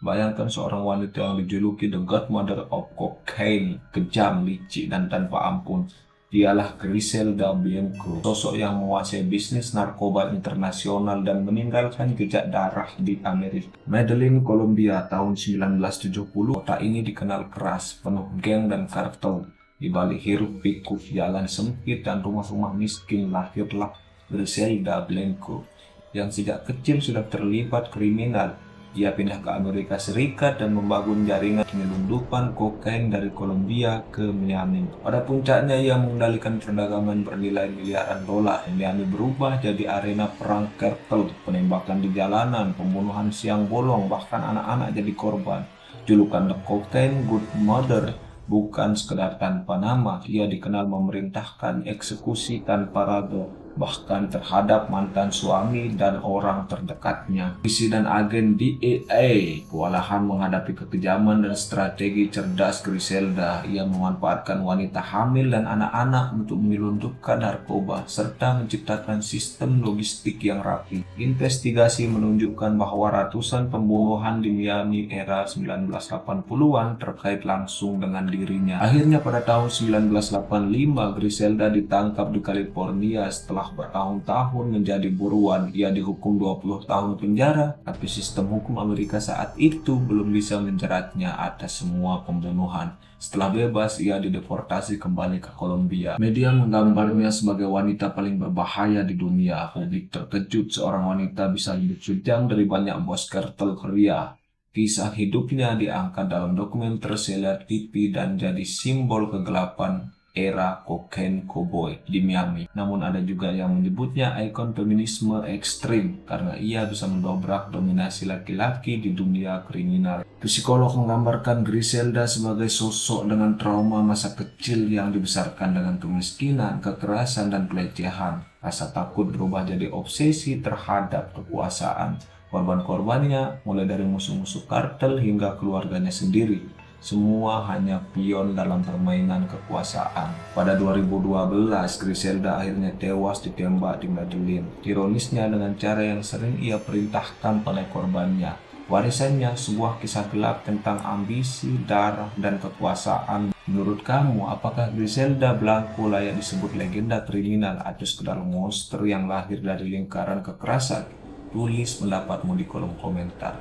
Bayangkan seorang wanita yang dijuluki The Godmother of Cocaine, kejam, licik, dan tanpa ampun. Dialah Griselda Blanco, sosok yang menguasai bisnis narkoba internasional dan meninggalkan jejak darah di Amerika. Medellin, Colombia, tahun 1970, kota ini dikenal keras, penuh geng dan kartel. Di balik hiruk pikuk jalan sempit dan rumah-rumah miskin, lahirlah Griselda Blanco, yang sejak kecil sudah terlibat kriminal. Ia pindah ke Amerika Serikat dan membangun jaringan penyelundupan kokain dari Kolombia ke Miami. Pada puncaknya, ia mengendalikan perdagangan bernilai miliaran dolar. Miami berubah jadi arena perang kartel, penembakan di jalanan, pembunuhan siang bolong, bahkan anak-anak jadi korban. Julukan The Cocaine Godmother bukan sekedar tanpa nama, ia dikenal memerintahkan eksekusi tanpa ragu, bahkan terhadap mantan suami dan orang terdekatnya. Polisi dan agen DEA kewalahan menghadapi kekejaman dan strategi cerdas Griselda. Ia memanfaatkan wanita hamil dan anak-anak untuk menyelundupkan narkoba, serta menciptakan sistem logistik yang rapi. Investigasi menunjukkan bahwa ratusan pembunuhan di Miami era 1980-an terkait langsung dengan dirinya. Akhirnya pada tahun 1985, Griselda ditangkap di California setelah bertahun-tahun menjadi buruan. Ia dihukum 20 tahun penjara, tapi sistem hukum Amerika saat itu belum bisa menjeratnya atas semua pembunuhan. Setelah bebas, ia dideportasi kembali ke Kolombia. Media menggambarnya sebagai wanita paling berbahaya di dunia. Publik terkejut seorang wanita bisa hidup sejam dari banyak bos kartel pria. Kisah hidupnya diangkat dalam dokumenter serial TV dan jadi simbol kegelapan era kokain cowboy di Miami. Namun ada juga yang menyebutnya ikon feminisme ekstrim karena ia bisa mendobrak dominasi laki-laki di dunia kriminal. Psikolog menggambarkan Griselda sebagai sosok dengan trauma masa kecil yang dibesarkan dengan kemiskinan, kekerasan, dan pelecehan. Rasa takut berubah jadi obsesi terhadap kekuasaan. Korban-korbannya mulai dari musuh-musuh kartel hingga keluarganya sendiri. Semua hanya pion dalam permainan kekuasaan. Pada 2012, Griselda akhirnya tewas ditembak di Medellin. Ironisnya, dengan cara yang sering ia perintahkan oleh korbannya. Warisannya sebuah kisah gelap tentang ambisi, darah, dan kekuasaan. Menurut kamu, apakah Griselda Blanco layak disebut legenda kriminal atau sekedar monster yang lahir dari lingkaran kekerasan? Tulis pendapatmu di kolom komentar.